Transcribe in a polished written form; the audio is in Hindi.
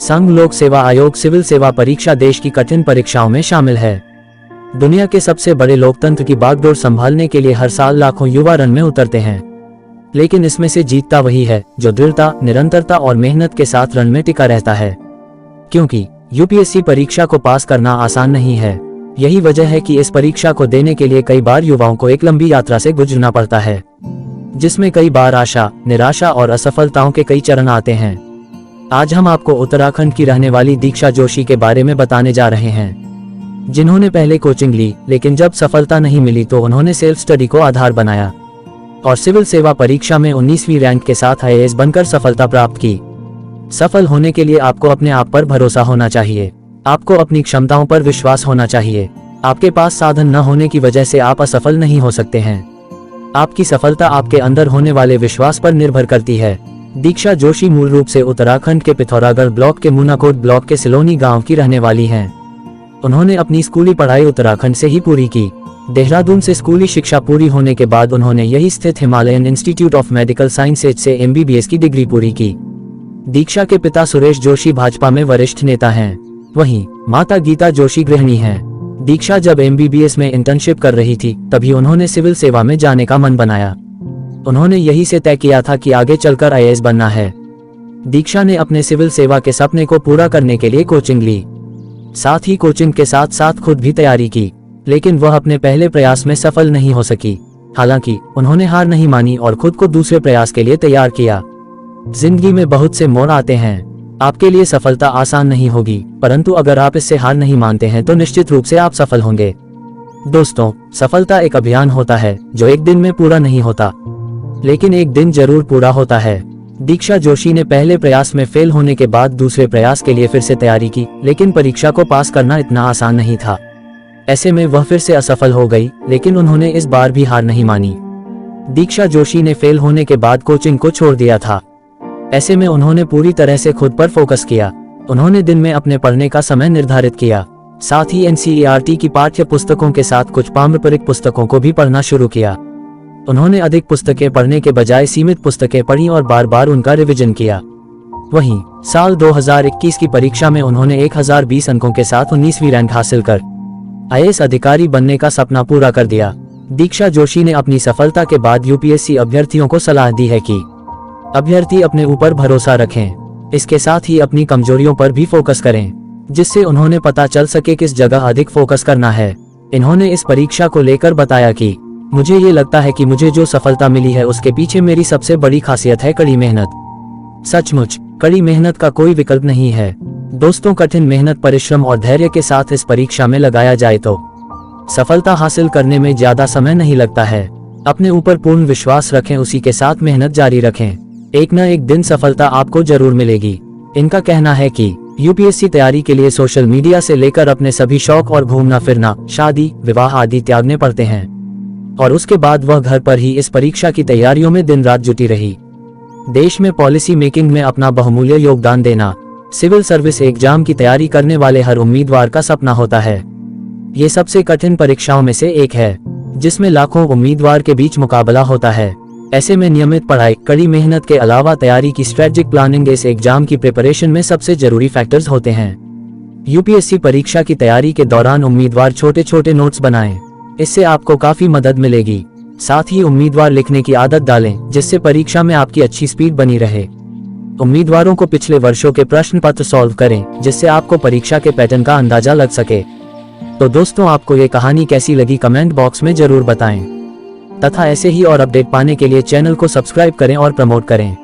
संघ लोक सेवा आयोग सिविल सेवा परीक्षा देश की कठिन परीक्षाओं में शामिल है। दुनिया के सबसे बड़े लोकतंत्र की बागडोर संभालने के लिए हर साल लाखों युवा रण में उतरते हैं, लेकिन इसमें से जीतता वही है जो दृढ़ता, निरंतरता और मेहनत के साथ रण में टिका रहता है। क्योंकि यूपीएससी परीक्षा को पास करना आसान नहीं है। यही वजह है कि इस परीक्षा को देने के लिए कई बार युवाओं को एक लंबी यात्रा से गुजरना पड़ता है, जिसमें कई बार आशा, निराशा और असफलताओं के कई चरण आते हैं। आज हम आपको उत्तराखंड की रहने वाली दीक्षा जोशी के बारे में बताने जा रहे हैं, जिन्होंने पहले कोचिंग ली, लेकिन जब सफलता नहीं मिली तो उन्होंने सेल्फ स्टडी को आधार बनाया और सिविल सेवा परीक्षा में 19वीं रैंक के साथ आईएएस बनकर सफलता प्राप्त की। सफल होने के लिए आपको अपने आप पर भरोसा होना चाहिए, आपको अपनी क्षमताओं पर विश्वास होना चाहिए। आपके पास साधन न होने की वजह से आप असफल नहीं हो सकते हैं। आपकी सफलता आपके अंदर होने वाले विश्वास पर निर्भर करती है। दीक्षा जोशी मूल रूप से उत्तराखंड के पिथौरागढ़ ब्लॉक के मुनाकोट ब्लॉक के सिलोनी गांव की रहने वाली हैं। उन्होंने अपनी स्कूली पढ़ाई उत्तराखंड से ही पूरी की। देहरादून से स्कूली शिक्षा पूरी होने के बाद उन्होंने यही स्थित Himalayan institute of medical sciences से एमबीबीएस की डिग्री पूरी की। दीक्षा के पिता सुरेश जोशी भाजपा में वरिष्ठ नेता हैं, वहीं माता गीता जोशी गृहिणी हैं। दीक्षा जब एमबीबीएस में इंटर्नशिप कर रही थी, तभी उन्होंने सिविल सेवा में जाने का मन बनाया। उन्होंने यही से तय किया था कि आगे चलकर आईएएस बनना है। दीक्षा ने अपने सिविल सेवा के सपने को पूरा करने के लिए कोचिंग ली, साथ ही कोचिंग के साथ साथ खुद भी तैयारी की, लेकिन वह अपने पहले प्रयास में सफल नहीं हो सकी। हालांकि उन्होंने हार नहीं मानी और खुद को दूसरे प्रयास के लिए तैयार किया। जिंदगी में बहुत से मोड़ आते हैं। आपके लिए सफलता आसान नहीं होगी, परंतु अगर आप इससे हार नहीं मानते हैं तो निश्चित रूप से आप सफल होंगे। दोस्तों, सफलता एक अभियान होता है जो एक दिन में पूरा नहीं होता, लेकिन एक दिन जरूर पूरा होता है। दीक्षा जोशी ने पहले प्रयास में फेल होने के बाद दूसरे प्रयास के लिए फिर से तैयारी की, लेकिन परीक्षा को पास करना इतना आसान नहीं था। ऐसे में वह फिर से असफल हो गई, लेकिन उन्होंने इस बार भी हार नहीं मानी। दीक्षा जोशी ने फेल होने के बाद कोचिंग को छोड़ दिया था। ऐसे में उन्होंने पूरी तरह से खुद पर फोकस किया। उन्होंने दिन में अपने पढ़ने का समय निर्धारित किया, साथ ही एनसीईआरटी की पाठ्य पुस्तकों के साथ कुछ पारंपरिक पुस्तकों को भी पढ़ना शुरू किया। उन्होंने अधिक पुस्तकें पढ़ने के बजाय सीमित पुस्तकें पढ़ी और बार बार उनका रिवीजन किया। वहीं साल 2021 की परीक्षा में उन्होंने 1020 अंकों के साथ 19वीं रैंक हासिल कर आईएएस अधिकारी बनने का सपना पूरा कर दिया। दीक्षा जोशी ने अपनी सफलता के बाद यूपीएससी अभ्यर्थियों को सलाह दी है कि अभ्यर्थी अपने ऊपर भरोसा रखें, इसके साथ ही अपनी कमजोरियों पर भी फोकस करें, जिससे उन्होंने पता चल सके किस जगह अधिक फोकस करना है। इन्होंने इस परीक्षा को लेकर बताया कि मुझे ये लगता है कि मुझे जो सफलता मिली है उसके पीछे मेरी सबसे बड़ी खासियत है कड़ी मेहनत। सचमुच कड़ी मेहनत का कोई विकल्प नहीं है। दोस्तों, कठिन मेहनत, परिश्रम और धैर्य के साथ इस परीक्षा में लगाया जाए तो सफलता हासिल करने में ज्यादा समय नहीं लगता है। अपने ऊपर पूर्ण विश्वास रखें, उसी के साथ मेहनत जारी रखें। एक न एक दिन सफलता आपको जरूर मिलेगी। इनका कहना है कि यूपीएससी तैयारी के लिए सोशल मीडिया से लेकर अपने सभी शौक और घूमना फिरना, शादी, विवाह आदि त्यागने पड़ते हैं, और उसके बाद वह घर पर ही इस परीक्षा की तैयारियों में दिन रात जुटी रही। देश में पॉलिसी मेकिंग में अपना बहुमूल्य योगदान देना सिविल सर्विस एग्जाम की तैयारी करने वाले हर उम्मीदवार का सपना होता है। ये सबसे कठिन परीक्षाओं में से एक है, जिसमें लाखों उम्मीदवार के बीच मुकाबला होता है। ऐसे में नियमित पढ़ाई, कड़ी मेहनत के अलावा तैयारी की स्ट्रेटेजिक प्लानिंग इस एग्जाम की प्रिपरेशन में सबसे जरूरी फैक्टर्स होते हैं। यूपीएससी परीक्षा की तैयारी के दौरान उम्मीदवार छोटे छोटे नोट्स बनाएं, इससे आपको काफी मदद मिलेगी। साथ ही उम्मीदवार लिखने की आदत डालें, जिससे परीक्षा में आपकी अच्छी स्पीड बनी रहे। उम्मीदवारों को पिछले वर्षों के प्रश्न पत्र सॉल्व करें, जिससे आपको परीक्षा के पैटर्न का अंदाजा लग सके। तो दोस्तों, आपको ये कहानी कैसी लगी कमेंट बॉक्स में जरूर बताएं, तथा ऐसे ही और अपडेट पाने के लिए चैनल को सब्सक्राइब करें और प्रमोट करें।